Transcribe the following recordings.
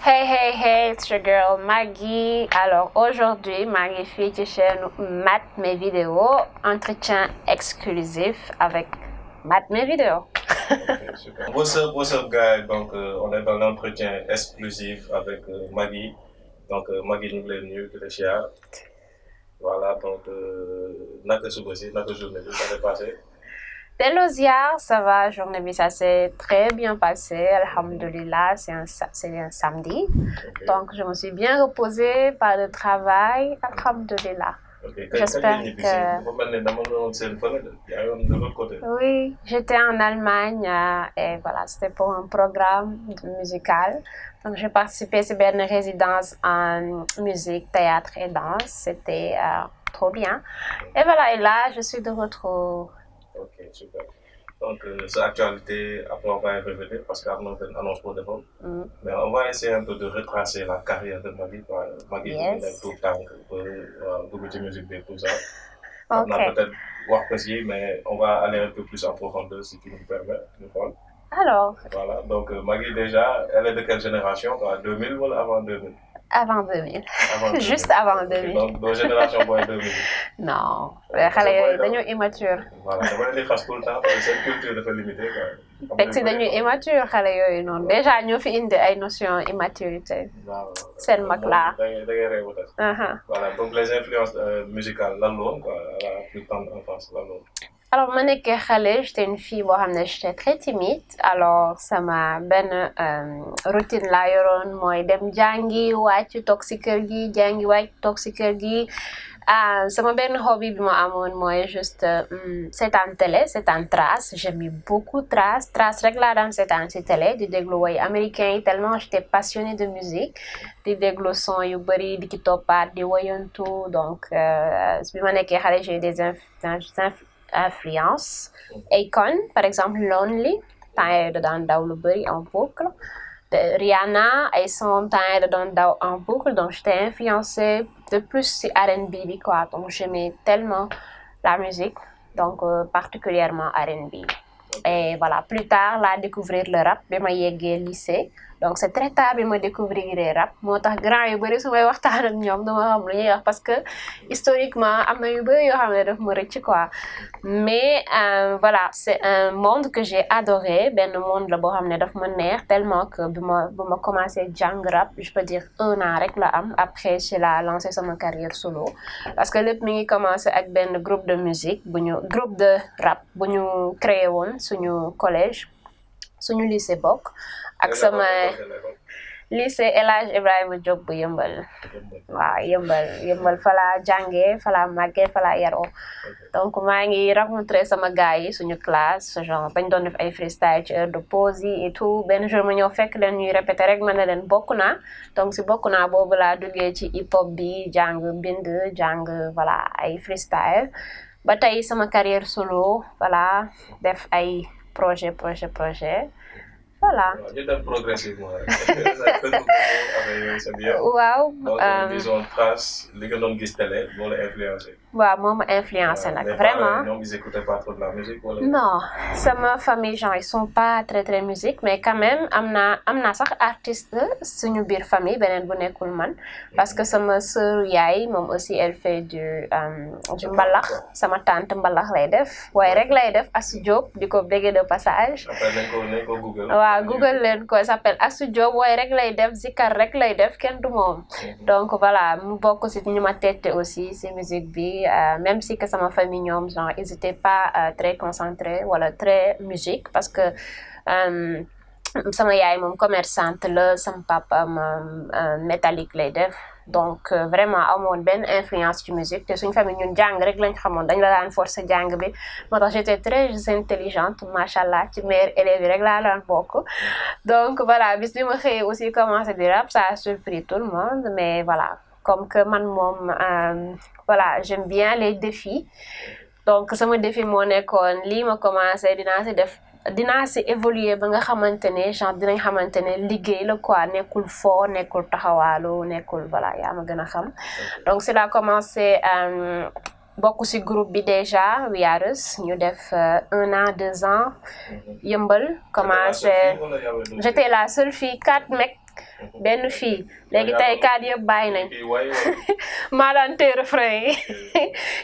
Hey, hey, hey, it's your girl Maggie. Alors aujourd'hui, Maggie fait de chaîne Matt mes vidéos, entretien exclusif avec Matt mes vidéos. Okay, super. What's up, guys? Donc, on est dans l'entretien exclusif avec Maggie. Donc, Maggie nous l'a venu de Chia. Voilà, donc, naka subosi, naka journée, ça s'est passé. Delosiar, ça va, journée bi, ça s'est très bien passé, alhamdoulilah, c'est un samedi. Okay. Donc je me suis bien reposée, pas de travail, alhamdoulilah. Okay. J'espère que... Oui, j'étais en Allemagne et voilà, c'était pour un programme musical. Donc j'ai participé à une résidence en musique, théâtre et danse. C'était trop bien. Et voilà, et là, je suis de retour. Ok, super. Donc, c'est l'actualité, après on va y revenir parce qu'Arnaud fait une annonce pour le monde. Mais on va essayer un peu de retracer la carrière de Maggie. Maggie, Yes. tout le temps, beaucoup de musique et tout ça. Ok. On a peut-être voir possible, mais on va aller un peu plus en profondeur si tu nous permets. Alors. Voilà, donc Maggie déjà, elle est de quelle génération, quoi? 2000 ou avant 2000? Avant 2000. Avant 2000. Juste avant 2000. Okay, donc, de génération boy 2000. Non. Xale yooyu dañoo immature. Voilà, dama leen di xas tout le temps parce que seen culture dafa limité quoi. Teg si dañuy immature xale yooyu noonu déjà ñoo fi indi ay notion immaturité. Waaw. Seen mag laa. da ngay réew Voilà, donc les influences musicales lan la woon quoi à la plus tendre enfance lan la woon. Alors ma nekkee xale j'étais une fille boo xam ne j'étais très timide alors sama benn routine laa yoroon mooy dem jàngi wàcc toog si kër gi jàngi wàcc toog si kër gi sama benn hobby bi ma amoon mooy juste seetaan télé seetaan Trace j'aimais beaucoup Trace rek laa daan seetaan si télé di déglu woy américain yi tellement j'étais passionnée de musique di déglu son yu bëri di ki toppaat di woyantu donc bi ma nekkee xale j'ai eu des influence Akon par exemple Lonely temps yooyu da daan daw lu bëri en boucle Rihanna ay son temps yii da doon daw en boucle donc j'étais influencée de plus si R&B bi quoi donc j'aimais tellement la musique donc particulièrement R&B et voilà plus tard laa découvrir le rap bi ma yeggee lycée donc c'est très tard bi ma découvrir le rap moo tax grand yu bëri su may waxtaan ak ñoom dama xam lu ñuy wax parce que historiquement am na yu bëri yoo xam ne daf ma rëcc quoi mais voilà c'est un monde que j'ai adoré benn monde la boo xam ne daf ma neex tellement que bu ma commencé jàng rap je peux dire 1 an rek la am après ci la lancé sama carrière solo parce que lépp mi ngi commencé ak benn groupe de musique groupe de rap bu ñu créé woon suñu collège suñu lycée bokk ak sama lycée El Hadj Ibrahima Diop bu Yëmbal waaw Yëmbal fa laa jàngee fa laa màggee fa laa yaroo donc maa ngi rencontré sama gars yi suñu classe genre bañ doon def ay freestyle ci heure de pause yi et tout benn jour ma ñëw fekk leen ñuy répété rek ma ne leen bokk naa donc si bokk naa boobu laa duggee ci hip hop bi jàng bind jàng voilà ay freestyle ba tey sama carrière solo voilà def ay projet voilà. Progressivement. Waaw. Donc disons Trace li nga doon gis télé moo la influencé. waaw moo ma influencé nag vraiment. ñoom ils écoutaient pas trop de la musique wala. Non sama famille genre ils sont pas très musique mais quand même am naa sax artiste suñu biir famille beneen bu nekkul man parce que sama sœur yaay moom aussi elle fait du mbalax sama tante mbalax lay def waaye rek lay def Asou Diop di ko béggee de passage. après nañ ko Google. waaw Google leen ko s'appelle Asou Diop waaye rek lay def zikar rek lay def kenn du moom donc voilà mu bokk si ñu ma tette aussi si musique bi même si que sama famille ñoom genre ils étaient pas très concentrés wala très musique parce que sama yaay moom commerçante la sama papa métallique lay def donc vraiment amoon benn influence ci musique te suñ famille ñun jàng rek lañ xamoon dañ la daan forcer jàng bi moo tax j'étais très intelligente machallah ci meilleurs élèves yi rek laa daan bokk donc voilà bis bi ma xëyee aussi commencé di rap ça a surpris tout le monde mais voilà comme que man moom voilà j'aime bien les défis donc sama défi moo nekkoon lii ma commencé dinaa si évoluer ba nga xamante ne genre dinañ xamante ne liggéey la quoi nekkul foo nekkul taxawaalu nekkul voilà yaa ma gën a xam donc c'est là commencé bokk ci groupe bi déjà Wiarus ñu def 1 an 2 ans Yëmbal commencé j'étais la seule fille 4 mecs benn fille léegi tey 4 yëpp bàyyi nañ kii way wala maa daan téye refrain yi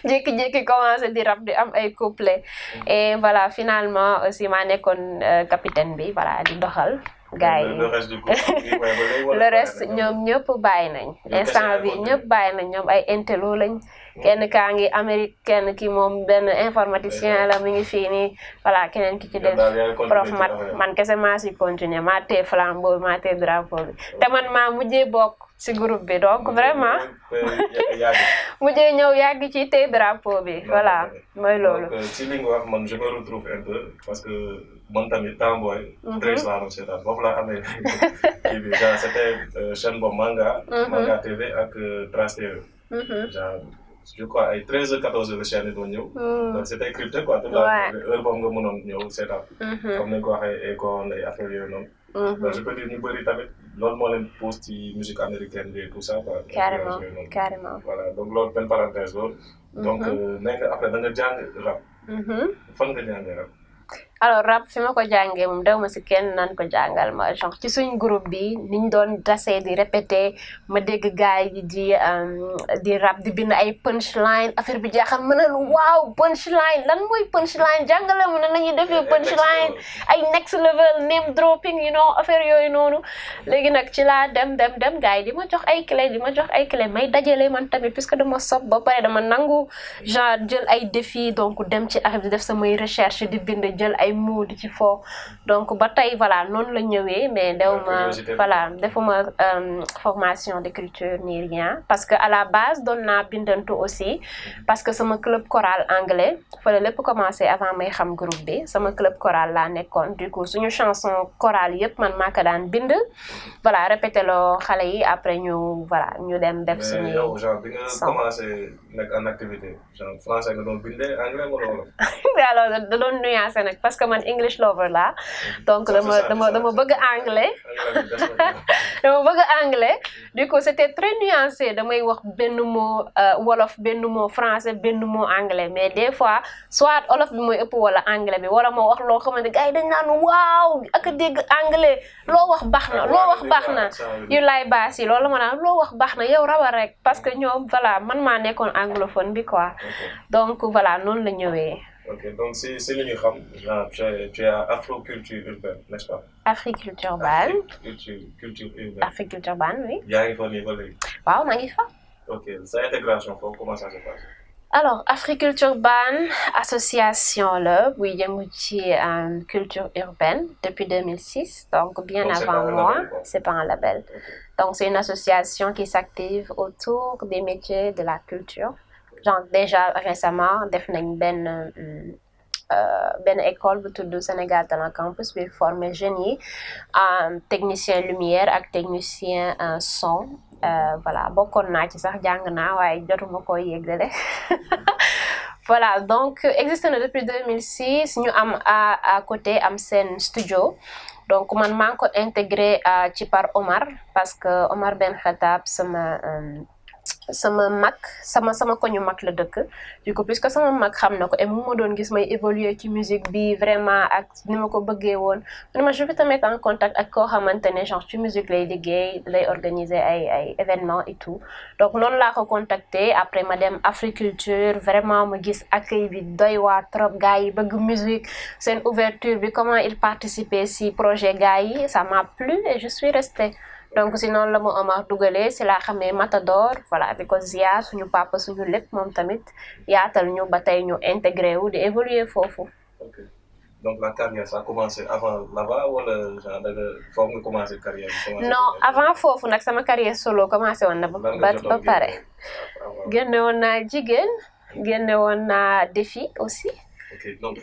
jékki-jékki commencé di rap di am ay couplet et voilà finalement aussi maa nekkoon capitaine bi voilà di doxal gars yi le reste du groupe kii way ba léegi wala le reste ñoom ñëpp bàyyi nañ instant bi ñëpp bàyyi nañ ñoom ay intello lañ kenn kaa ngi Amérique kenn ki moom benn informaticien la mi ngi fii nii voilà keneen ki ci des prof mat man kese maa si continuer maa tee flambeau bi maa tee drapeau bi te man maa mujjee bokk si groupe bi donc vraiment mujjee ñëw yàgg ci tee drapeau bi voilà mooy loolu ci li nga wax man je me retrouve un peu parce que man tamit Tamboy très laa doon seetaan foofu laa amee kii bi genre c'était chaîne boobu Manga TV ak Trace TV genre je crois ay 13h 14h la chaîne yi doon ñëw donc c'était crypté quoi tout à heure boobu nga mënoon ñëw seetaan comme nañ ko waxee Akon ay affaires yooyu noonu donc je peux dire ñu bëri tamit loolu moo leen pousse ci musique américaine bi tout ça quoi carrément voilà donc loolu benn parenthèse loolu donc nekk après da nga jàng rap fan nga jàngee rap alors rap fi ma ko jàngee moom dew ma si kenn naan ko jàngal ma genre ci suñ groupe bi niñ doon dasee di répété ma dégg gars yi di rap di bind ay punchline affaire bi jaaxal ma ne waaw punchline lan mooy punchline jàngale ma ne nañuy defee punchline ay next level name dropping you know affaire yooyu noonu léegi nag ci laa dem gars yi di ma jox ay clé may dajale man tamit puisque dama sob ba pare dama nangu genre jël ay défi donc dem ci affaire di def samay recherche di bind jël ay mots di ci fo donc ba tey voilà noonu la ñëwee mais defuma formation d'écriture ni rien parce que à la base doon naa bindantu aussi parce que sama club choral anglais fële lépp commencé avant may xam groupe bi sama club choral laa nekkoon du coup suñu chanson chorale yëpp man maa ko daan bind voilà répété loo xale yi après ñu dem def suñu mais yow genre bi nga commencé nekk en activité genre français nga doon bindee anglais wala wolof alors da doon nuancé nag parce que man English lover la donc dama bëgg anglais du coup c'était très nuancé damay wax benn mot wolof benn mot français benn mot anglais mais des fois soit wolof bi mooy ëpp wala anglais bi wala ma wax loo xamante gars yi dañ naan waaw ak dégg anglais loo wax baax na yu lay baas yi loolu ma naan loo wax baax na yow rawal rek parce que ñoom voilà man maa nekkoon anglophone bi quoi donc voilà noonu la ñëwee. Ok, donc c'est le xam, tu es afroculture urbaine, n'est-ce pas? Africulture urbaine. Culture urbaine. Africulture urbaine, oui. yaa ngi fa nii ba léegi. waaw maa ngi fa. Ok, sa intégration foofu comment ça se passe? Alors Africulture urbaine association la buy yëngu ci culture urbaine depuis 2006 donc bien donc, avant moi c'est pas un label. Okay. Donc c'est une association qui s'active autour des métiers de la culture. Genre déjà récemment def nañ benn école bu tudd Sénégal Talent Campus bi former jeunes yi technicien lumière ak technicien son voilà bokkoon naa ci sax jàng naa waaye jotuma ko yeggale voilà donc existe na depuis 2006 ñu am à côté am seen studio donc man maa ngi ko intégré ci par Omar parce que Omar Ben Khattab sama mag sama koñu mag la dëkk du coup puisque sama mag xam na ko et mu ma doon gis may évoluer ci musique bi vraiment ak ni ma ko bëggee woon man je vais te mettre en contact ak koo xamante ne genre ci musique lay liggéey lay organiser ay événements et tout donc noonu laa ko contacter après ma dem Africulture vraiment ma gis accueil bi doy waar trop gars yi bëgg musique seen ouverture bi comment ils participaient si projet gars yi ça m'a plu et je suis restée. Donc sinon la ma Omar dugalee si laa xamee Matador voilà di ko ziar suñu papa suñu lépp moom tamit yaatal ñu ba tey ñu intégré wu di évoluer foofu. Ok donc la carrière ça a commencé avant là-bas wala genre da nga foofu nga commencé carrière bi. non avant foofu nag sama carrière solo commencé woon na ba pare. génne woon naa jigéen génne woon naa défi aussi. Ok donc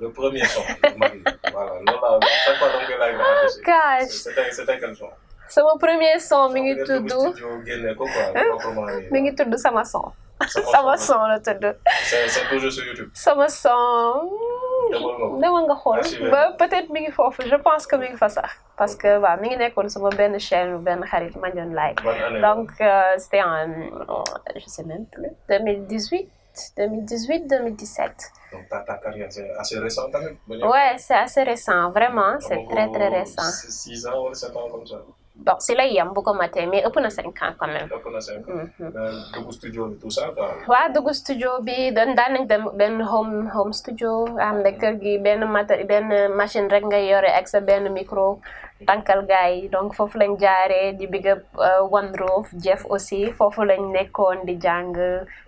le premier son Magui voilà loolu la chaque fois donc lay gosh c'était quel son. sama premier son mi ngi tudd sama son. sama son la tudd. c'est toujours sur YouTube. sama son. demal nga xool ba peut-être mi ngi foofu je pense que mi ngi fa sax parce que waaw mi ngi nekkoon sama benn chaîne benn xarit ma doon like donc c'était en je sais même plus 2018 2017. Donc ta carrière c'est assez récent quand même. Ouais c'est assez récent vraiment c'est très très récent. 6 ans ou 7 ans comme ça. bon si lay yem bu ko matee mais ëpp na 5 ans quand même. ëpp na 5 ans. dugg studio bi tout ça quoi. waaw dugg studio bi daan nañ dem benn home studio am na kër gi benn machine rek ngay yore ak sa benn micro tànkal gars yi donc foofu lañ jaaree di big up One Roof Jeff aussi foofu lañ nekkoon di jàng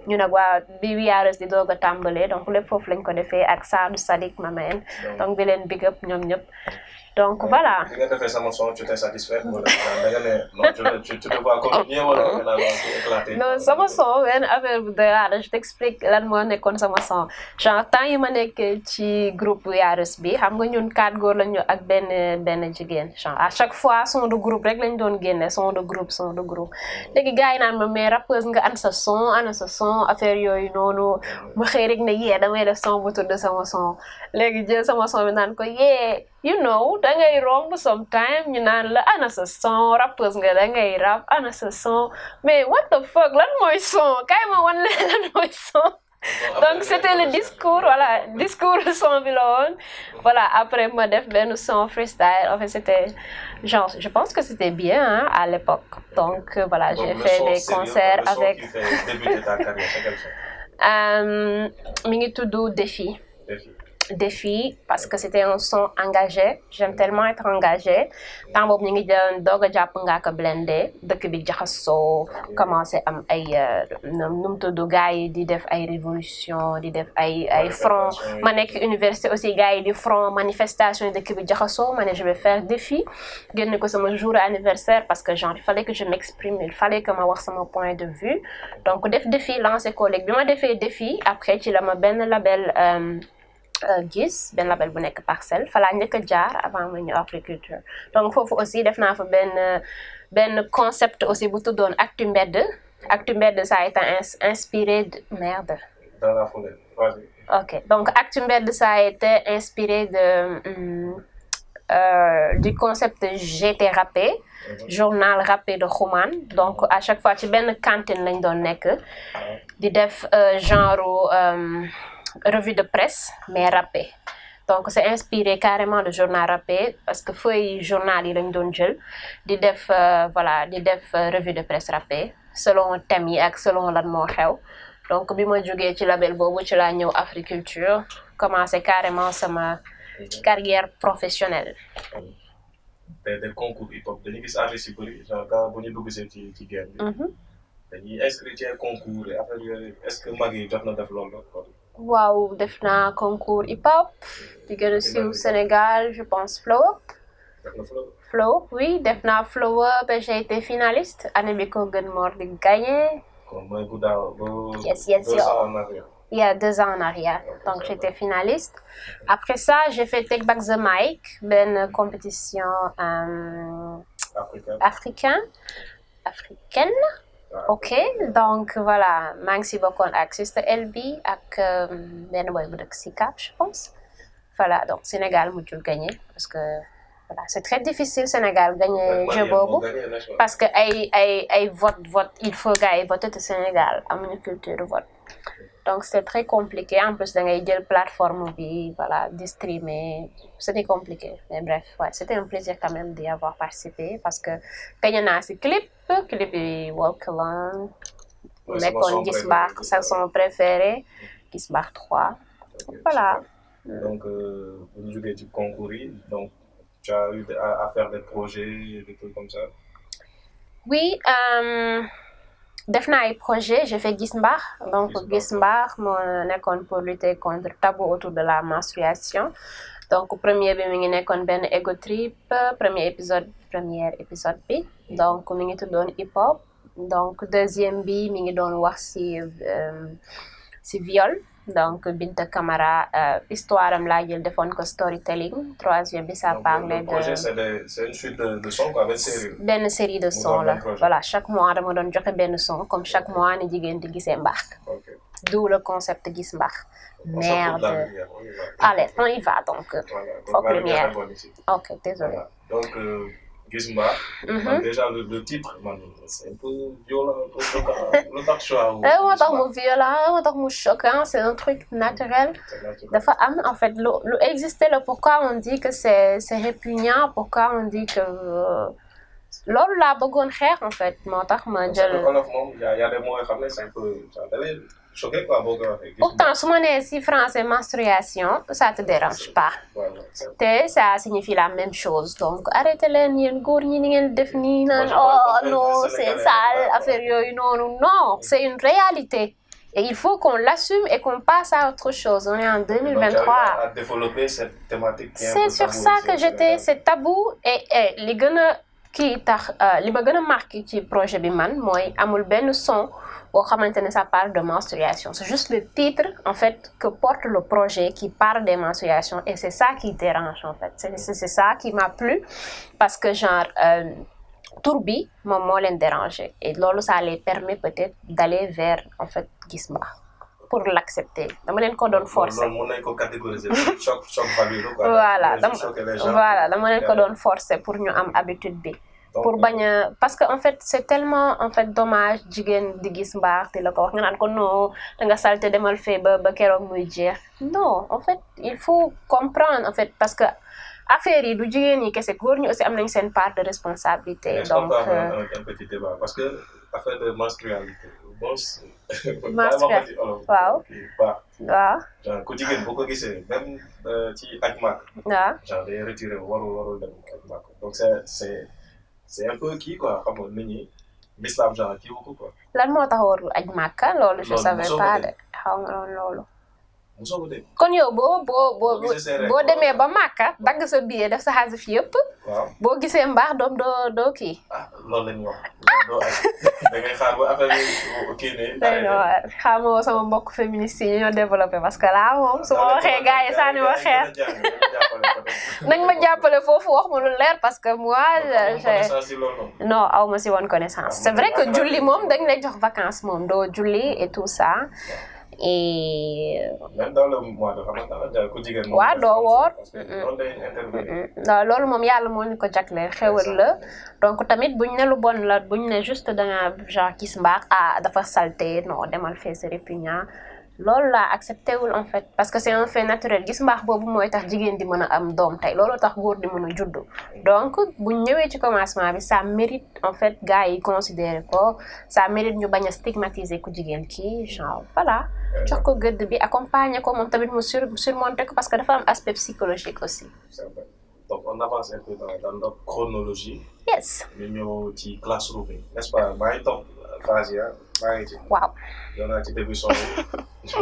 ñu nag waa bi Wiyares di doog a tàmbalee donc lépp foofu lañ ko defee ak Sadou Sadik Mamen donc di leen big up ñoom ñëpp. Donc voilà. Bi nga defee sama son, tu t'es satisfait wala da nga ne non tu te vois continuer wala da nga naan éclaté. Non sama son benn affaire bu doy waar je t'explique lan moo nekkoon sama son genre temps yi ma nekk ci groupe Wiyares bi xam nga ñun 4 góor lañu ak benn jigéen genre à chaque fois son de groupe rek lañ doon génne son de groupe léegi gars yi naan ma mais rappeuse nga ana sa son affaire yooyu noonu ma xëy rek ne yee damay def son bu tudd sama son léegi jël sama son bi naan ko yee you know dangay romb sometime ñu naan la ana sa son rappeuse nga dangay rap ana sa son mais what the fuck lan mooy son kay ma wan leen lan mooy son donc c'était le discours son bi la woon voilà après ma def benn son freestyle en fait c'était genre je pense que c'était bien hein, à l'époque donc voilà j'ai fait des concerts avec débuter ta carrière c'est quel son mi ngi tudd Défi parce que c'était un son engagé j'aime tellement être engagée temps boobu ñu ngi jël doog a jàpp Ngaaka Blindé dëkk bi jaxasoo commencé am ay nu mu tudd gars yi di def ay révolution di def ay front ma nekk université aussi gars yi di front manifestation yi dëkk bi jaxasoo ma ne je vais faire Défi génne ko sama jour anniversaire parce que genre il fallait que je m'exprime il fallait que ma wax sama point de vue donc def Défi lancé ko léegi bi ma defee Défi après ci la ma benn label benn label bu nekk Parcelles fa laa njëkk a jaar avant ma ñëw Africulture donc foofu aussi def naa fa benn concept aussi bu tuddoon Actu Mbedd ça a été inspiré de merde. Dans la foulée, vas-y. Ok donc Actu Mbedd ça a été inspiré du concept GT Rappé journal rappé de Xuman donc à chaque fois ci benn cantine lañ doon nekk di def genre revue de presse mais rappé donc c'est inspiré carrément de journal rappé parce que feuille journal yi lañ doon jël di def revue de presse rappé selon thème yi ak selon lan moo xew donc bi ma jógee ci label boobu ci laa ñëw Africulture commencé carrément sama carrière professionnelle. des concours hip-hop dañuy gis artistes yu bëri genre bu ñu dugg ci game bi. dañuy inscrire ci concours et affaire yooyu est-ce que mag yi jot na def loolu waaw def naa concours hip-hop di gën a siiw Sénégal je pense Flow Up oui def naa Flow Up et j'ai été finaliste année bi ko gën mor di gagné. Yes. Il y a 2 ans en arrière donc j'étais finaliste après ça j'ai fait Take Back the Mic benn compétition africaine. Ok donc voilà maa ngi si bokkoon ak Sister LB ak benn boy bu dëkk si Cap je pense voilà donc Sénégal mujjul gagné parce que voilà c'est très difficile Sénégal gagné jeu boobu parce que ay vote il faut gars yi voter te Sénégal amuñu culture vote donc c'est très compliqué en plus da ngay jël plateforme bi voilà di streamer c'était compliqué mais bref ouais c'était un plaisir quand même d'y avoir participé parce que gagné naa si clip yi Walk Alone nekkoon Gis Mbaax sa son préféré Gis Mbaax 3 voilà donc bu ñu jógee ci concours yi donc tu as eu à faire des projets des trucs comme ça oui def naa ay projet j'ai fait Gis Mbaax donc Gis Mbaax moo nekkoon pour lutter contre tabou autour de la menstruation donc premier bi mi ngi nekkoon benn ego trip premier épisode bi donc mi ngi tuddoon hip hop donc deuxième bi mi ngi doon wax si viol donc Binta Camara histoire am laa jël defoon ko storytelling troisième bi ça parlait de c'est une suite de sons quoi benn série de sons la voilà chaque mois dama doon joxe benn son comme chaque mois ni jigéen di gisee mbaax d'où le concept Gis Mbaax merde allez on y va donc foog lumière ok désolé donc Gis Mbaax déjà le titre man c'est un peu violent lu tax choix moo tax mu violent moo tax mu choquant c'est un truc naturel dafa am en fait lu exister là pourquoi on dit que c'est répugnant pourquoi on dit que loolu laa bëggoon xeex en fait moo tax ma jël. Wolof moom y a des mots yoo xam ne c'est un peu da lay choqué quoi boo ko waxee. Pourtant su ma nee si français menstruation ça te dérange pas. te ça signifie la même chose donc arrêtez leen yéen góor ñi ni ngeen def nii naan oh non c'est sale affaire yooyu noonu non c'est une réalité. Et il faut qu'on l'assume et qu'on passe à autre chose. On est en 2023. À développer cette thématique. C'est sur ça que j'étais, c'est tabou. Et li gën a kii tax li ma gën a marqué ci projet bi man mooy amul benn son boo xamante ne ça parle de menstruation. C'est juste le titre en fait que porte le projet qui parle des menstruations et c'est ça qui dérange en fait. C'est ça qui m'a plu parce que genre tur bi moom moo leen déranger et loolu ça les permet peut-être d'aller vers en fait gis mbaax pour l'accepter dama leen ko doon forcer. mën nañu ko catégoriser choc value quoi. voilà dama leen ko doon forcer pour ñu am habitude bi. pour bañ a parce que en fait c'est tellement en fait dommage jigéen di gis mbaax di la ko wax nga naan ko non da nga salte demal fee ba keroog muy jeex non en fait il faut comprendre en fait parce que. affaire yi du jigéen ñi kese góor ñi aussi am nañu seen part de responsabilité. donc un petit débat parce que affaire de menstrualité bon. waaw. waaw. genre ku jigéen boo ko gisee même ci aj Makka. waaw genre day retiré warul dem aj Makka donc c'est un peu kii quoi xam nga nit ñi l'islam genre kii wu ko quoi. lan moo tax warul aj Makka loolu je savais pas de xaw nga loolu. kon yow boo demee ba Makka dagg sa billet def sa xaalis fi yëpp. waaw boo gisee mbaax doo kii. loolu la ñu wax doo ay da ngay xaar ba affaire yi kii ne. xamoo sama mbokk féministe yi ñoo développé parce que là moom su ma waxee gars yi sànni ma xeer. nañ ma jàppale foofu wax ma lu leer parce que moi. non aw ma si woon connaissance. c'est vrai que julli moom dañ lay jox vacances moom doo julli et tout ça. et. même dans le mois de Ramadan ku jigéen moom. waaw doo woor. non loolu moom yàlla moo ñu ko jagleel xewal la donc tamit buñ ne lu bon la buñ ne juste danga genre gis mbaax dafa salté non demal fee c'est répugnant loolu laa accepté wul en fait parce que c'est un fait naturel gis mbaax boobu mooy tax jigéen di mën a am doom tey loolu tax góor di mën a juddu donc buñ ñëwee ci commencement bi ça mérite en fait gars yi considérer ko ça mérite ñu bañ a stigmatiser ku jigéen kii genre voilà jox ko gëdd bi accompagner ko moom tamit mu surmonter ko parce que dafa am aspect psychologique aussi. donc on avance un peu dans notre chronologie. yes. ñu ñëw ci classroom bi n'est-ce pas maa ngi toog phase yi maa ngi ci. waaw. ñëw naa ci début son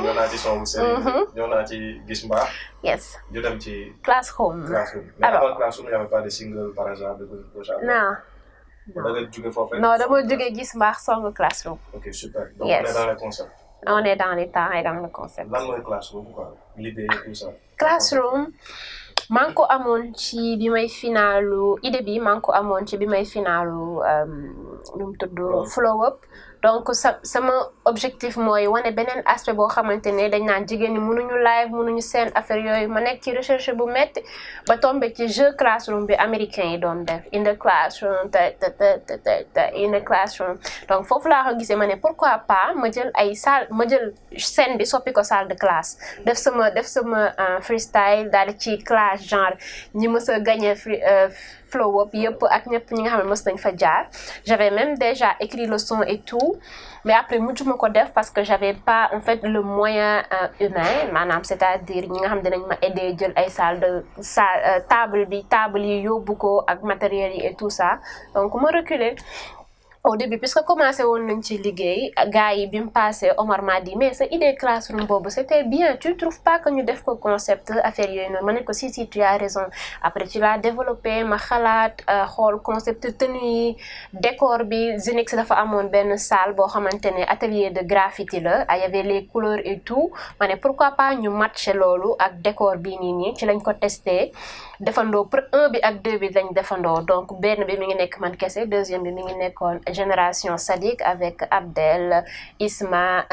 ñëw naa ci son bu série ñëw naa ci gis mbaax. yes. ñu dem ci. classroom. mais avant classroom il y avait pas de single par exemple de gauche à droite. non. da nga jóge foofu. non dama jóge gis mbaax song classroom. ok super donc yes. on est dans le concept. on est dans les temps et dans le concept. lan mooy classroom quoi l'idée et tout ça. classroom maa ngi ko amoon ci bi may finalu idée bi maa ngi ko amoon ci bi may finalu nu mu tudd Flow Up donc sama objectif mooy wane beneen aspect boo xamante ne dañ naan jigéen ñi mënuñu live mënuñu seen affaire yooyu ma nekk ci recherche bu métti ba tombé ci jeu classroom bi américain yi doon def in the classroom in the classroom donc foofu laa ko gisee ma ne pourquoi pas ma jël ay salle ma jël scène bi soppi ko salle de classe def sama freestyle daal di ci classe genre ñi mës a gagné Flow Up yëpp ak ñëpp ñi nga xam ne mës nañ fa jaar j'avais même déjà écrit le son et tout mais après mujjuma ko def parce que j'avais pas en fait le moyen humain maanaam c'est-à-dire ñi nga xam ne dinañ ma aider jël ay table yi yóbbu ko ak matériel yi et tout ça donc ma reculer au début puisque commencé woon nañ ci liggéey gars yi bi mu passé Omar m'a dit mais sa idée classroom boobu c'était bien tu trouves pas que ñu def ko concept affaire yooyu noonu ma ne ko si tu as raison après tu l'as développé ma xalaat xool concept tenue yi décor bi Zinix dafa amoon benn salle boo xamante ne atelier de graffiti la y avait les couleurs et tout ma ne pourquoi pas ñu matcher loolu ak décor bii nii ci lañ ko testé defandoo pour 1 bi ak 2 bi lañ defandoo donc benn bi mi ngi nekk man kese deuxième bi mi ngi nekkoon Génération Sadique avec Abdel Isma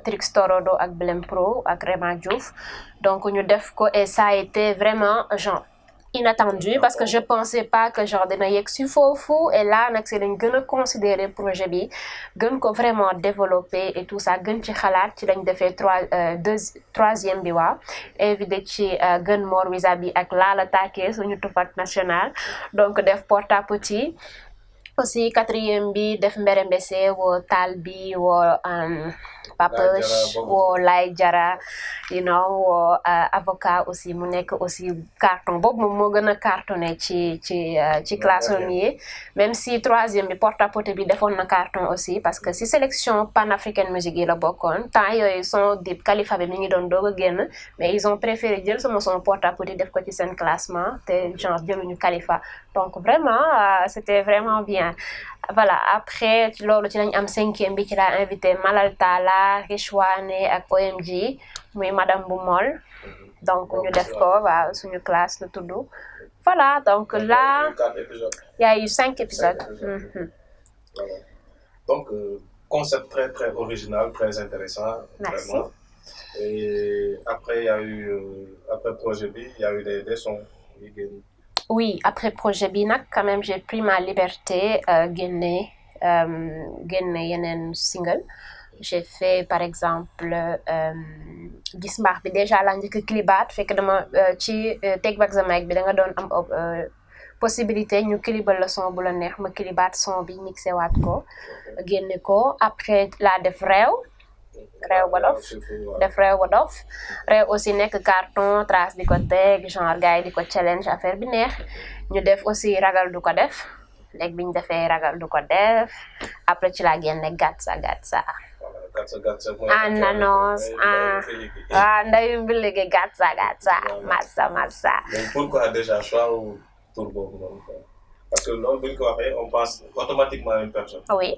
Trix Torodo ak Blem Pro ak Rema Diouf donc ñu def ko et ça a été vraiment genre inattendu parce que je pensais pas que genre dina yegg si foofu et là nag c'est lañ gën a considérer projet bi gën ko vraiment développer et tout ça gën ci xalaat ci lañ defee troisième bi waaw invité ci gën Mor Wizabi ak Lala Take suñu tupak national donc def porte à petit aussi quatrième bi def Mbere Mbese woo Tal bi woo Papesh woo Lay Jara you know woo avocat aussi mu nekk aussi carton boobu moom moo gën a cartonné ci classroom yi même si troisième bi porte à porte bi defoon na carton aussi parce que si sélection pan-africaine musique yi la bokkoon temps yooyu son Dip Khalifa bi mi ngi doon doog a génn mais ils ont préféré jël sama son porte à porte def ko ci seen classement te genre jëluñu Khalifa donc vraiment c'était vraiment bien voilà après loolu ci lañ am cinquième bi ci laa invité Malal Talla Richwane ak OMG muy madame bu Mol donc ñu def ko waaw suñu classe la tudd voilà donc là il y a eu 5 épisodes. Voilà. Donc concept très très original, très intéressant. Merci. Vraiment. Et après il y a eu après projet B, il y a eu des sons. Oui, après projet bi nag quand même j'ai pris ma liberté génne yeneen single. J'ai fait par exemple Gis Mbaax bi déjà laa njëkk clipaat fekk dama ci Take Back the Mic bi da nga doon am possibilité ñu clipal la son bu la neex ma clipaat son bi mixé waat ko génne ko après laa def Réew Wolof def Réew Wolof Réew aussi nekk carton trace di ko teg genre gars yi di ko challenge affaire bi neex ñu def aussi Ragal du ko def léegi bi ñu defee Ragal du ko def après ci laa génne Gatsa Ananos ndayu bi léegi Gatsa Massa. Donc pourquoi déjà choix ou tour boobu noonu parce que loolu bu ñu ko waxee on pense automatiquement à une personne. Oui.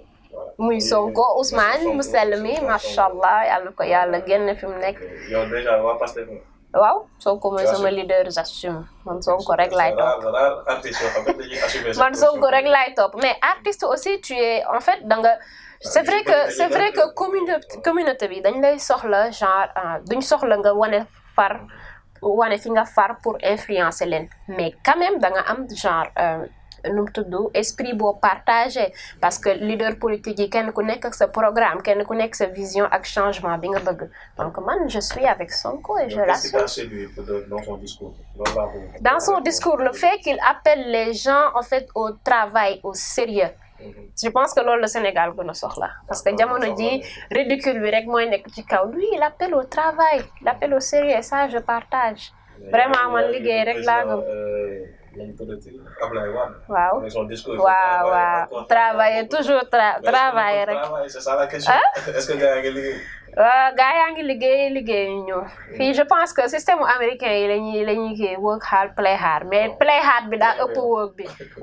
muy Sonko Ousmane mu sell mi macha allah yàlla ko yàlla génn fi mu nekk. yow déjà waa Pastef. waaw Sonko mooy sama leader j'assume man Sonko rek laay topp. man Sonko rek laay topp mais artiste aussi tu es en fait da nga. c'est vrai que communauté bi dañ lay soxla genre duñ soxla nga wane fi nga far pour influencer leen mais quand même da nga am genre nu mu tudd esprit boo partagé parce que leader politique yi kenn ku nekk ak sa programme kenn ku nekk sa vision ak changement bi nga bëgg donc man je suis avec Sonko et je l'assume. Dans son discours le fait qu'il appelle les gens en fait au travail au sérieux je pense que loolu le Sénégal gën a soxla parce que jamono ji ridicule bi rek mooy nekk ci kaw lui il appelle au travail il appelle au sérieux et ça je partage vraiment man liggéey rek laa gëm. waaw travailler toujours travailler rek. C'est ça la question. Est-ce que gars yi ngi liggéey. gaa yaa ngi liggéey ñu fii je pense que système américain yi la ñuy kii work hard play hard mais play hard bi daa ëpp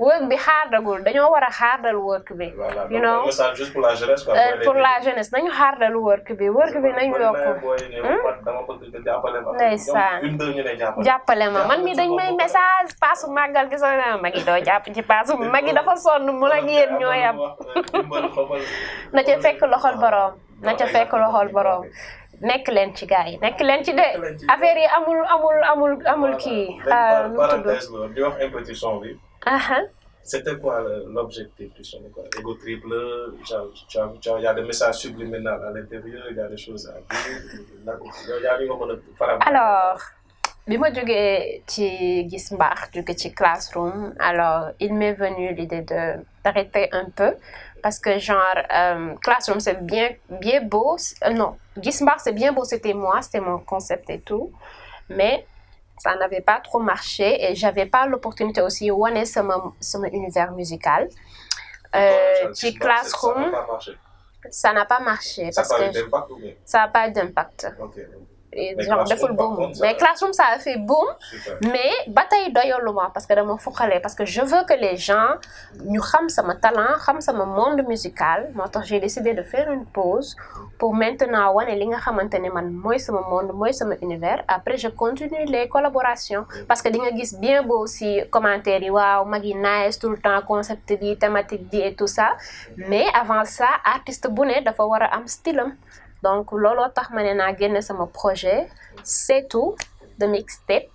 work bi hardagul dañoo war a hardal work bi. you know juste pour la jeunesse quoi. pour la jeunesse nañu hardal work bi nañu yokk. ndeysaan jàppale ma man mi dañ may message paasu màggal gi sax na magi doo jàpp ci paasu magi dafa sonn mun ak yéen ñoo yam na ca fekk loxol borom nekk leen ci gars yi nekk leen ci de affaire yi amul kii. nu mu tudd di wax un petit son bi. C'était quoi l'objectif du son quoi? Ego triple, il y a des messages subliminaux à l'intérieur, il y a des choses à dire. Alors bi ma jógee ci Gis Mbaax jóge ci Classroom alors il m'est venu l'idée d'arrêter un peu parce que genre Classroom c'est bien beau non Gis Mbaax c'est bien beau c'était mon concept et tout mais ça n'avait pas trop marché et j'avais pas l'opportunité aussi wane sama univers musical ci Classroom ça n'a pas marché parce que ça n'a pas d'impact. Genre deful boom mais Classroom ça a fait boom mais ba tey doyaluma parce que dama foqale parce que je veux que les gens ñu xam sama talent xam sama monde musical moo tax j'ai décidé de faire une pause pour maintenant wane li nga xamante ne man mooy sama monde mooy sama univers après je continue les collaborations parce que di nga gis bien beau aussi commentaires yi waaw mag yi nice tout le temps concept bi thématique bi et tout ça mais avant ça artiste bu ne dafa war a am style am donc looloo tax ma ne naa génne sama projet c'est tout de mixtape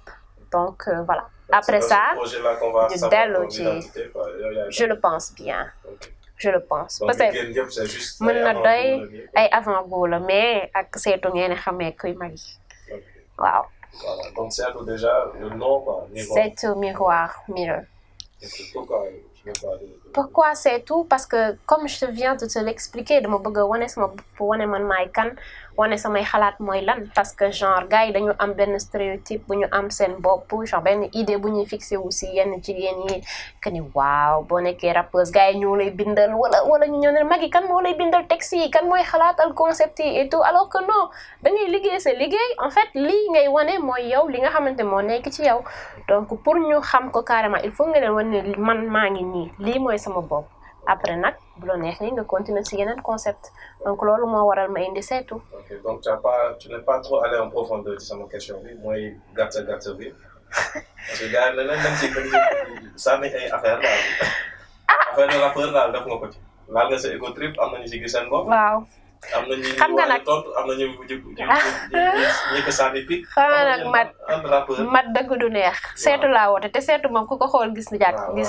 donc voilà après ça projet-là qu'on va de savoir dellu ton ci identité, quoi. je le pense bien Ok. je le pense Donc, peut-être liggéey yëpp, c'est juste mën na ay doy avant-goût la ay avant-goût la mais ak seetu ngeen xamee kuy Maggy Ok. waaw Voilà. Donc, c'est déjà le nom, quoi. c'est miroir mirror Pourquoi je veux pas pourquoi c'est tout parce que comme je viens de te l'expliquer dama bëgg a wane sama bopp wane man maay kan wane samay xalaat mooy lan parce que genre gars yi dañu am benn stéréotype bu ñu am seen bopp genre benn idée bu ñuy fixé wu si yenn jigéen yi que ni waaw boo nekkee rappeuse gars yi ñoo lay bindal wala ñu ñëw ne Maggy kan moo lay bindal texte yi kan mooy xalaatal concept yi et tout alors que non da ngay liggéey sa liggéey en fait lii ngay wane mooy yow li nga xamante moo nekk ci yow donc pour ñu xam ko carrément il faut nga leen wane ne man maa ngi nii lii mooy sama bopp après nag bu la neexee nga continuer si yeneen concept donc loolu moo waral ma indi c'est tout. Ok, donc tu n'es pas trop allé en profondeur ci sama question bi mooy gàtta bi parce que gars yi dañ leen ci sànni ay affaire daal affaire de rappeur daal def nga ko ci laal nga sa ego trip am nañu si gis seen bopp. waaw. am na ñu xam nga nag tontu am na ñu ko sànni picc. xam nga nag mat dëgg du neex. seetu laa woote te seetu moom ku ko xool gis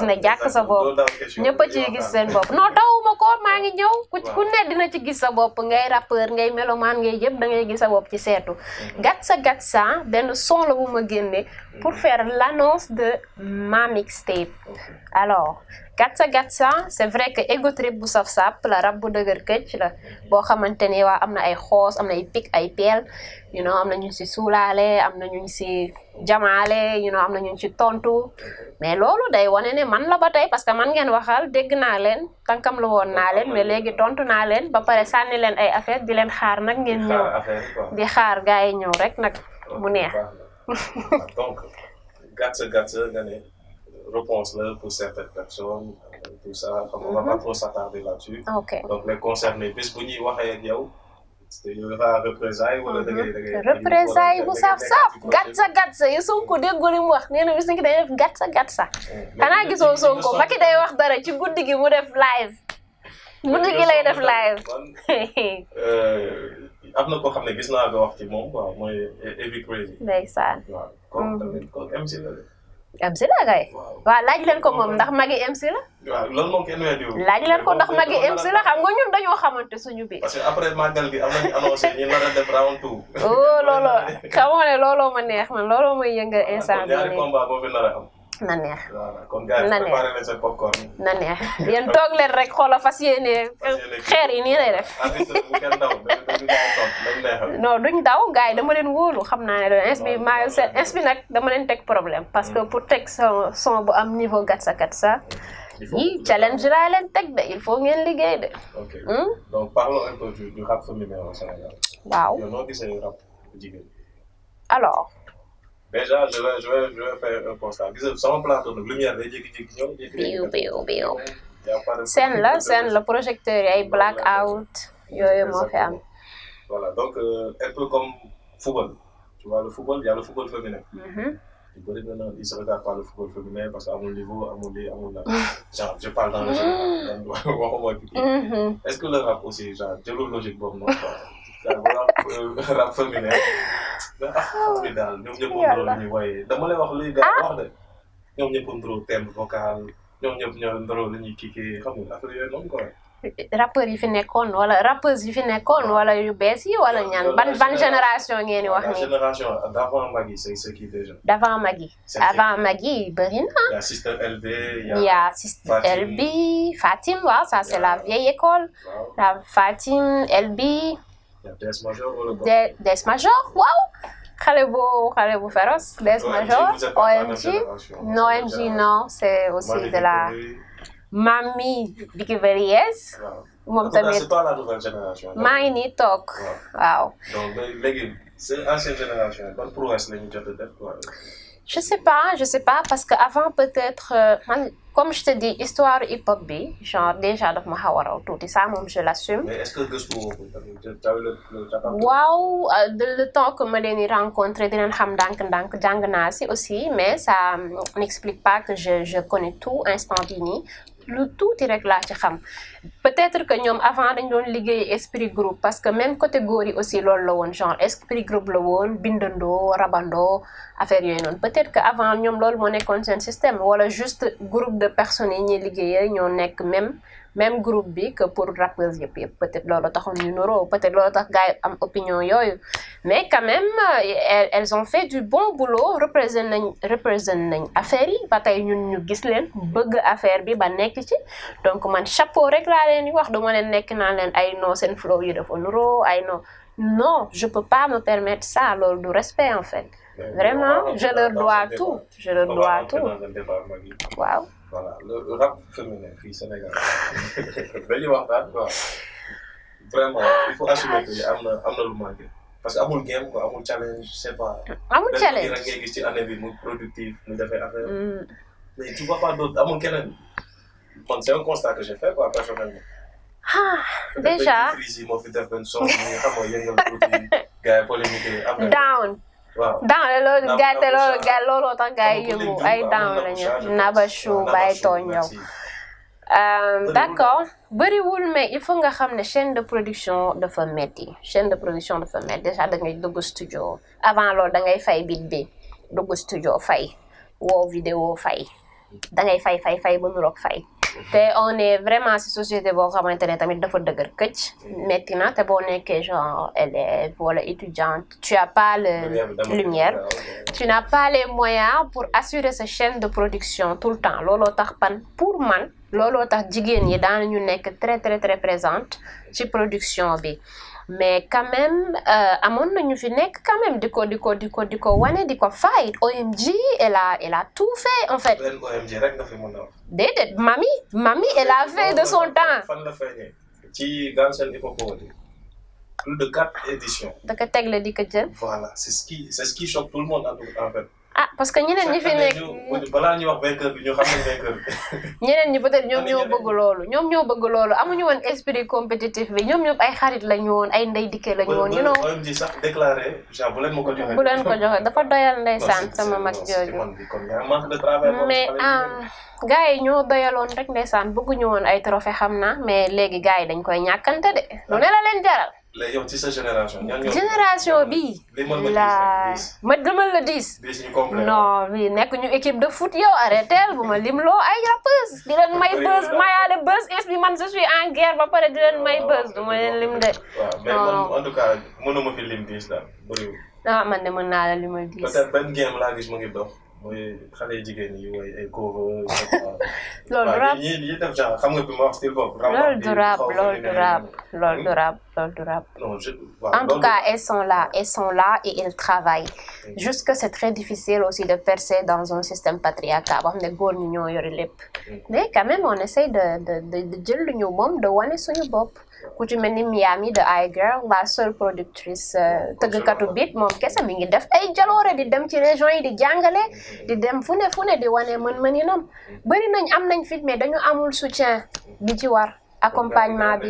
na jàkk sa bopp. ñëpp a ciy gis seen bopp non dawuma ko maa ngi ñëw ku ne dina ci gis sa bopp ngay rappeur ngay mélomane ngay yëpp da ngay gis sa bopp ci seetu. Gatsa benn son la bu ma génne pour faire l'annonce de ma mixtape. Alors Gatsa c'est vrai que ego trip bu saf sap la rab bu dëgër këcc la boo xamante ni waa am na ay xoos am na ay pic ay peel am na ñu ci suulaale am na ñu ci jamaale am na ñu ci tontu mais loolu day wane ne man la ba tey parce que man ngeen waxal dégg naa leen tànkam lu woon naa leen mais léegi tontu naa leen ba pare sànni leen ay affaire di leen xaar nag ngeen ñëw di xaar gars yi ñëw rek nag mu neex. donc Gatsa nga ne réponse là pour certaines personnes tout ça on va pas trop s'attarder là-dessus. Ok. Donc les concernés bis bu ñuy waxee ak yow y aura représailles wala da ngay représailles bu saf Gatsa yi Sonko déggoo li mu wax nee na bis ni day def Gatsa xanaa gisoo Sonko Macky day wax dara ci guddi gi mu def live guddi gi lay def live. am na koo xam ne gis naa nga wax ci moom quoi mooy Heavy Crazy. ndeysaan. waaw comme tamit comme MC la de. MC la kay. waaw laaj leen ko moom ndax Maggy MC la. waaw loolu moom kenn weddiwul. laaj leen ko ndax Maggy MC la xam nga ñun dañoo xamante suñu biir. parce que après màggal gi am nañu annoncé ñu nar a def round two. oh looloo xam nga ne looloo ma neex man looloo may yëngal instant bii ñaari combat boo fi nar a am. na neex. voilà kon gars yi préparé leen seen popcorn. na neex yéen toog leen rek xoolal fas yéene xeer yi nii lay def. non duñ daw gars yi dama leen wóolu xam naa ne ins bi nag dama leen teg problème parce que pour teg son bu am niveau Gatsa yi challenge laa leen teg de il faut ngeen liggéey de. ok donc parlons un peu du rap féminin au Sénégal. waaw yow noo gisee rap jigéen. alors. Déjà, je vais faire un constat. Sama plateau nag lumière day jékki-jékki ñëw. biiw. scène la projecteur yi ay black out yooyu moo fi am. voilà donc un peu comme football. Tu vois le football, il y a le football féminin. Tu peux dire non, ils se regardent pas le football féminin parce qu'à mon niveau, genre je parle dans le jeu. Est-ce que le rap aussi, genre, j'ai le logique boobu noonu quoi. Rap féminin. mais daal ñoom ñëpp ndróo li ñuy woyee dama lay wax luy gars wax de ñoom ñëpp ndróo thème vocal ñoom ñëpp ñoo ndróo li ñuy kiikii xam nga affaire yooyu noonu quoi. rappeurs yi fi nekkoon wala rappeuses yi fi nekkoon wala yu bees yi wala ñaan ban génération ngeen di wax nii. la génération d'avant Maggy c'est qui déjà. d'avant Maggy. avant Maggy bëri na. y a Sister LB. y a Sister LB Fatim waaw ça c'est la vieille école. la Fatim LB. Des Major wala Des Major waaw xale bu féroce Des Major OMG non c'est aussi de la Mami Biggy Verriès moom tamit c'est pas la nouvelle génération. maa ngi nii toog waaw. donc léegi c'est ancienne génération ban prouesse la ñu jot a def quoi. je sais pas parce que avant peut-être man comme je te dis histoire hip-hop bi genre déjà daf ma xaw a raw tuuti ça moom je l'assume. mais est-ce que gëstu woo ko waaw le temps que ma leen di rencontrer dinañ xam ndànk jàng naa si aussi mais ça n'explique pas que je connais tout instant bii nii lu tuuti rek laa ci xam peut-être que ñoom avant dañ doon liggéey esprit groupe parce que même côté góor yi aussi loolu la woon genre esprit groupe la woon bindandoo rabandoo affaire yooyu noonu peut-être que avant ñoom loolu moo nekkoon seen système wala juste groupe de personnes yi ñuy liggéeyee ñoo nekk même groupe bi que pour rappeurs yëpp peut-être loolu taxoon ñu nuroo peut-être loolu tax gars yi am opinion yooyu mais quand même elles ont fait du bon boulot représente nañ affaire yi ba tey ñun ñu gis leen bëgg affaire bi ba nekk ci donc man chapeau rek laa leen di wax duma leen nekk naa leen ay non seen flow yi dafa nuroo ay non je peux pas me permettre ça loolu du respect en fait vraiment je leur dois tout waaw voilà le rap féminin fii Sénégal dañuy waxtaan quoi vraiment il faut assumer que am na lu manqué parce que amul game quoi amul challenge c'est pas. amul challenge rek ngay gis ci année bi mu productif mu defee affaire. mais tu vois pas d'autre amul keneen man c'est un constat que j'ai fait quoi personnellement. déjà moo fi def benn son bi xam nga yëngal tuuti gars yi polémique après. down. waaw loolu gars looloo tax gars yi yëngu ay down lañu Nabachou Baye tooñ yow d'accord bëriwul mais il faut nga xam ne chaîne de production dafa metti déjà da ngay dugg studio avant loolu da ngay fay bit bi dugg studio fay woo vidéo fay da ngay fay ba nuroog fay te on est vraiment ci société boo xamante ne tamit dafa dëgër këcc metti na te boo nekkee genre élève wala étudiante tu as pas le lumière tu n'as pas les moyens pour assurer sa chaîne de production tout le temps looloo tax pour man looloo tax jigéen ñi daanañu nekk très très très présente ci production bi mais quand même amoon nañu fi nekk quand même di ko wane di ko fight OMG elle a tout fait en fait. OMG rek nga fi mën a wax. déedéet mami elle a fait de son temps. fan la feeñee ci Galsen Hip Hop Awards plus de 4 éditions. da ko tegle di ko jël. voilà c'est ce qui choque tout le monde en fait. parce que ñeneen ñi fi nekk balaa ñuy wax vainqueur bi ñu xam ne vainqueur bi. ñeneen ñi peut-être ñoom ñoo bëgg loolu amuñu woon esprit compétitif bi ñoom ay xarit lañu woon ay ndey dikkee lañu woon. you know OMG sax déclaré genre bu leen ma ko joxe. bu leen ko joxe dafa doyal ndeysaan sama mag jooju. mais gars yi ñoo doyaloon rek ndeysaan bëgguñu woon ay trophée xam na mais léegi gars yi dañ koy ñàkkante de lu ne la leen jaral. léegi yow ci sa génération. génération bii. ma demal la 10. non bii nekk ñu équipe de foot yow arrêtel bu ma lim loo ay rappeurs di leen may buzz mayaale buzz es bi man je suis en guerre ba pare di leen may buzz du ma leen lim de. waaw mais man en tout cas mënuma fi lim 10 daal bëriwul. man de mën naa la limal 10. peut-être benn game laa gis mu ngi dox. mooy xale jigéen yi woy ay cover. loolu du rap ñi def genre xam nga bi ma wax style boobu. loolu du rap. En tout cas elles sont là et elles travaillent. Juste que c'est très difficile aussi de percer dans un système patriarcal boo xam ne góor ñi ñoo yore lépp. mais quand même on essaye de jël lu ñu moom de wane suñu bopp. ku ci mel ni Miami de iGirl la seule productrice tëggkatu beat moom kese mi ngi def ay jaloore di dem ci région yi di jàngale di dem fu ne di wane mën-mëninam bëri nañ am nañ fit mais dañu amul soutien bi ci war accompagnement bi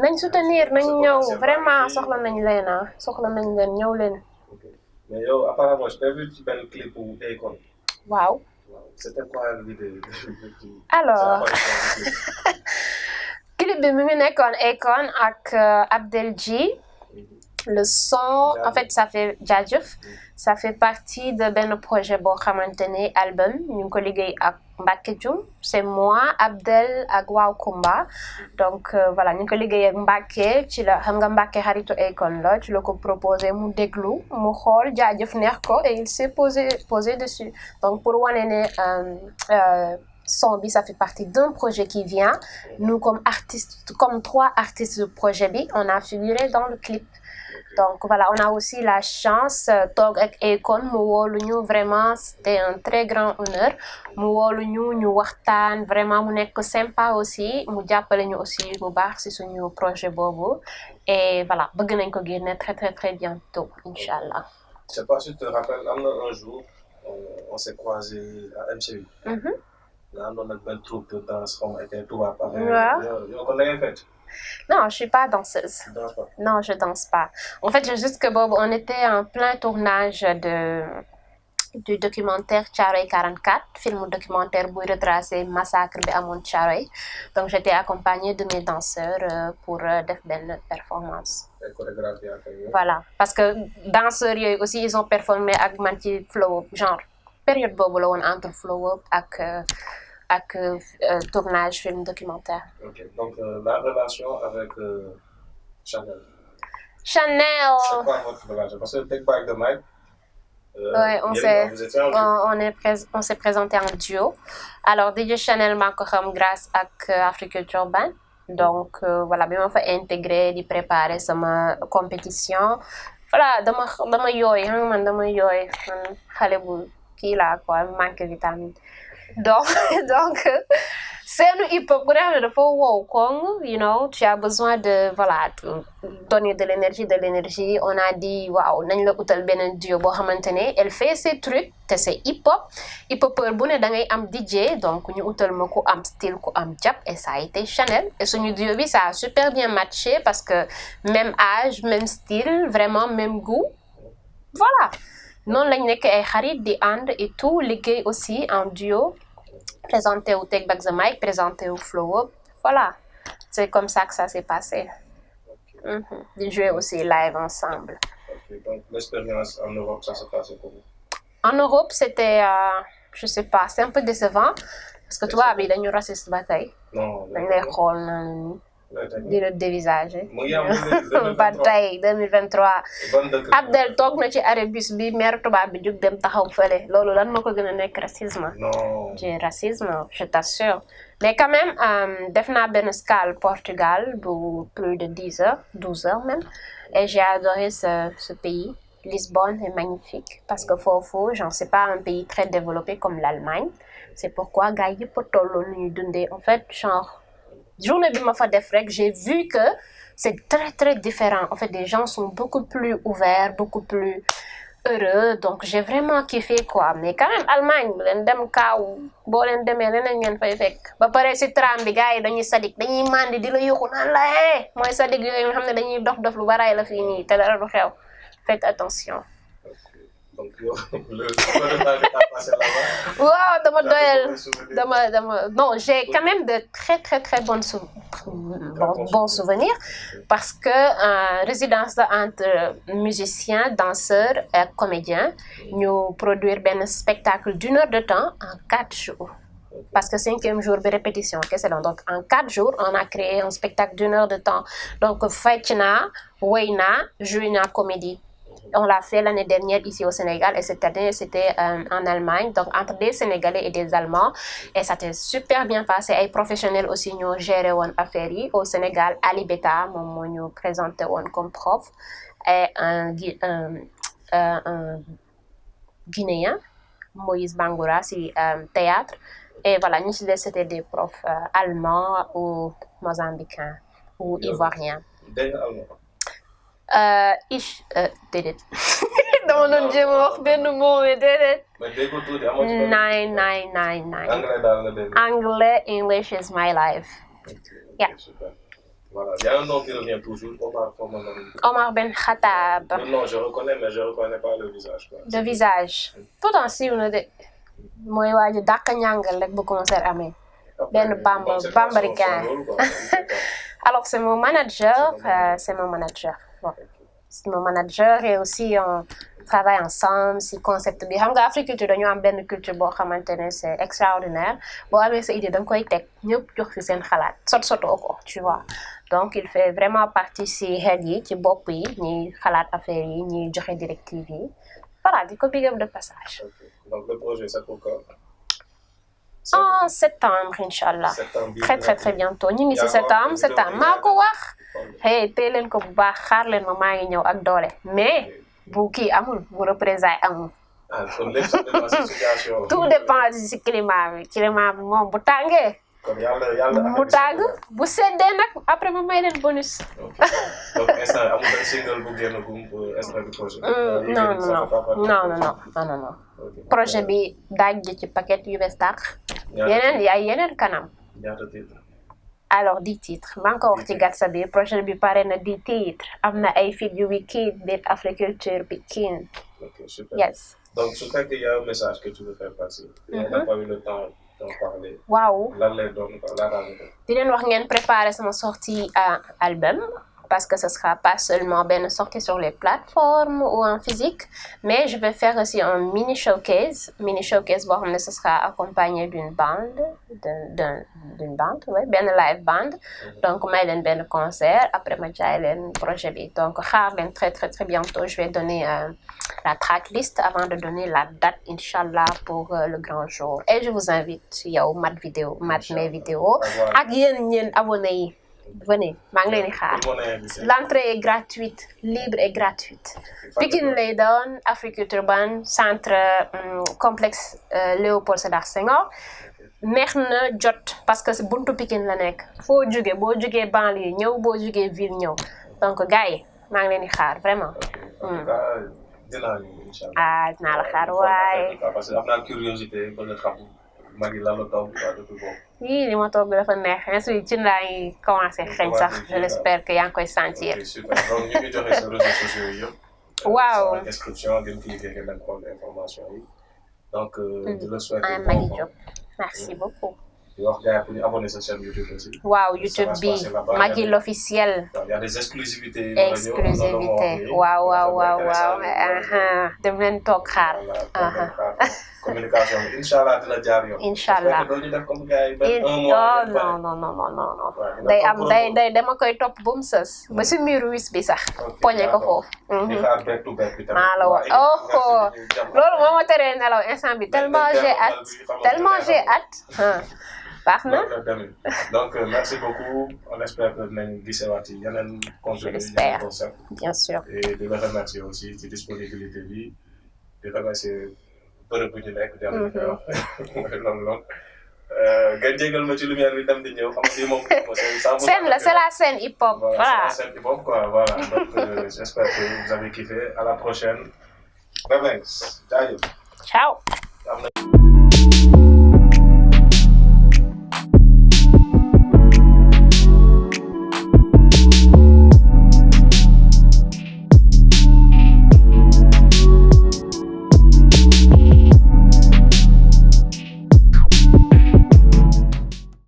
nañ soutenir nañ ñëw vraiment soxla nañ leen ñëw leen. mais yow apparemment je t'ai vu ci benn clip bu Akon. waaw. c'était quoi l'idée. alors. clip bi mi ngi nekkoon Akon ak Abdel G. le son en fait ça fait partie de benn projet boo xamante ne album ñu ngi ko liggéey ak Mbacke Dioum c'est moi Abdel ak Waaw Kumba donc voilà ñu ngi ko liggéey ak Mbacke ci la xam nga Mbacke xaritu Akon la ci la ko proposé mu déglu mu xool jaajëf neex ko et il s'est posé dessus donc pour wane ne son bi ça fait partie d'un projet qui vient nous comme 3 artistes du projet bi on a figuré dans le clip donc voilà on a aussi la chance toog ak Akon mu woolu ñu vraiment c'était un très grand honneur mu woolu ñu waxtaan vraiment mu nekk sympa aussi mu jàppale ñu aussi bu baax ci suñu projet boobu et voilà bëgg nañ ko génne très très très bientôt inchallah. Je sais pas si tu te rappelles am na un jour on s'est croisé à MCU. nga àndoon ak benn troupe de danse xaw ma ay tubaab. waaw yow kon da ngay fecc. non je suis pas danseuse. Non je danse pas en fait juste que boobu on était en plein tournage du documentaire Thiaroye 44, film documentaire buy retracer massacre bi amoon Thiaroye. Donc j'étais accompagnée de mes danseurs pour def benn performance. Voilà, parce que danseurs yooyu aussi ils ont performé ak man ci Flow Up genre période boobu la woon entre Flow Up ak tournage film documentaire. Ok, donc la relation avec Chanel. Chanel. C'est quoi votre relation? Parce que Take Back the Mic. Ouais, on s'est présenté en duo. Alors DJ Chanel maa ko xam grâce ak Africulture Band. Donc voilà bi ma fa intégré di préparer sama compétition. Voilà dama yooy man dama yooy man xale bu kii laa quoi manque vitamine. Donc seenu hip-hop ku ne dafa wow koŋ, you know, tu as besoin de voilà donner de l'énergie. On a dit waaw nañ la utal beneen duo boo xamante ne elle fait ses trucs te c'est hip-hopeur bu ne da ngay am DJ, donc ñu utal ma ku am style ku am jàpp et ça a été Chanel. Et suñu duo bi ça a super bien matché parce que même âge même style vraiment même goût, voilà. noonu lañ nekk ay xarit di ànd et tout liggéey aussi en duo, présenté au Take Back the Mic, présenté au Flow Up, voilà. C'est comme ça que ça s'est passé. Di jouer aussi live ensemble. Okay. Donc l'expérience en Europe, ça se passe comment? En Europe, c'était, je sais pas, c'est un peu décevant parce que tubaab yi dañu raciste ba tey. Non. dañ lay xool na ni di la dévisager. ba tey 2023. Abdel toog na ci arrêt bus bi maire tubaab bi jug dem taxaw fële loolu lan moo ko gën a nekk racisme. Non. du racisme, je t'assure. Mais quand même def naa benn escale Portugal bu plus de 10 heures, 12 heures même, et j'ai adoré ce pays. Lisbonne est magnifique parce que foofu genre c'est pas un pays très développé comme l'Allemagne. C'est pourquoi gars yëpp a tolloo nu ñuy dundee en fait genre journée bi ma fa def rek j'ai vu que c'est très très différent. En fait les gens sont beaucoup plus ouverts, beaucoup plus heureux, donc j'ai vraiment kiffé quoi. Mais quand même Allemagne leen dem kaaw boo leen demee leneen ngeen fay fekk ba pare si tram bi gars yi dañuy sadik dañuy mandi di la yuxu naan la mooy sadik yooyu nga xam ne dañuy dof lu baray la fii nii te dara du xew. Faites attention. Donc le temps que t'as passé là-bas. Waaw dama doyal non j'ai quand même de très bons souvenirs parce que résidence la entre musiciens, danseurs et comédiens ñu produire benn spectacle d'1 heure de temps en 4 jours. Parce que 5e jour bi répétition kese la donc en 4 jours on a créé un spectacle d'1 heure de temps donc fecc naa woy naa joué naa comédie. On l'a fait l'année dernière ici au Sénégal et cette année c'était en Allemagne, donc entre des Sénégalais et des Allemands, et ça s'est super bien passé. Ay professionnels aussi ñoo géré woon affaire yi au Sénégal. Ali Beta moom moo ñu présenté woon comme prof et un Guinéen Moïse Bangoura si théâtre, et voilà ñu ci des c'était des profs allemands ou mozambicains ou ivoiriens. Déedéet dama doon jéem a wax benn mot mais déedéet. Nine. Anglais, English is my life. Yeah. Voilà, il y a un nom qui revient toujours, Omar Ben Khattab. Non, je reconnais, mais je reconnais pas le visage. Quoi. Le visage. Pourtant siiw na de mooy waa ji dàq ñàngal rek bu concert amee. benn bambaricain. Alors c'est mon manager. Bon. C'est mon manager et aussi on travaille ensemble si concept bi xam nga Africulture dañu am benn culture boo xamante ne c'est extraordinaire boo amee sa idée da nga koy teg ñëpp jox fi seen xalaat sotoo ko tu vois. Donc il fait vraiment partie si xel yi ci bopp yi ñuy xalaat affaire yi ñuy joxe directive yi voilà di ko big up de passage. Okay. Donc le projet c'est pour quand? En septembre inchallah. Très bientôt ñu ngi si septembre maa ko wax. Hey tey leen ko bu baax xaar leen ma maa ngi ñëw ak doole mais bu kii amul bu représailles amul. Tout dépend si climat bi moom bu tàngee. mu tàng bu seddee nag après ma may leen bonus. Donc instant amul benn single bu génn bu instant du projet. Non. Projet bi daaj ci paquet yu bees tàq. yeneen kanam. Alors 10 titres maa ngi ko wax ci gatsa bi projet bi pare na 10 titres am na ay feat yu Wizkid biir Africulture bi King. Okay, super. Yes. Donc, je crois qu'il y a un message que tu veux faire passer. On n'a pas eu le temps d'en parler. Waaw. Lan lay doon la di leen wax ngeen préparer sama sortie album parce que ce sera pas seulement benn sortie sur les plateformes ou en physique, mais je vais faire aussi un mini showcase boo xam ne ce sera accompagné d'une bande d'une bande, ouais, benn live band. Donc may leen benn concert après ma jaay leen projet bi. Donc xaar leen très très très bientôt. Je vais donner la tracklist avant de donner la date inchallah pour le grand jour. Et je vous invite yow mat mes vidéos ak yéen abonnés yi. Venez, maa ngi leen di xaar. L'entrée est gratuite, libre et gratuite. Pikine lay doon, Africulture Ban, centre complexe Léopold Sédar Senghor. Neex na jot parce que buntu Pikine la nekk. Foo jóge boo jógee banlieue ñëw boo jógee ville ñëw. Donc gars yi maa ngi leen di xaar vraiment. Dinaa la xaar waaye. Parce que am naa curiosité ba nga xam Magui lan la togg depuis boobu. Oui, li ma togg dafa neex ensuite ci laa ngi commencé xeeñ sax. Je l'espère que yaa ngi koy sentir. Ok, super. Donc ñu ngi joxe sa réseaux sociaux yi yëpp. Waaw. Sa description ngeen cliquer ngeen dem xool information yi. Donc di la souhaiter Magui Diop. Merci beaucoup. di wax gars yi pour ñu abonner sa chaîne YouTube aussi. Waaw, YouTube bi Magui l'officiel. Il y a des exclusivités. waaw. Dem leen toog xaar. Communication bi incha allah dina jaar yoon. incha allah doo ñu def comme gars yi benn un mois. non. day am day dama koy topp ba mu sës. ba si mur wis bi sax. poñe ko foofu. di xaar back to back bi tamit. maa la wax loolu moo ma teree nelaw instant bi tellement j'ai hâte. baax na. Donc merci beaucoup. On espère que dinañ gisewaat yi yeneen contenu yeneen concept. Bien sûr. Et di la remercier aussi ci disponibilité bi di remercier bërëb bu ñu nekk jàmm loolu ngeen jégal ma ci lumière bi tam di ñëw xam nga moom scène la c'est la scène hip hop voilà c'est la scène hip hop quoi voilà donc j'espère que vous avez kiffé à la prochaine bye bye jaajëf ciao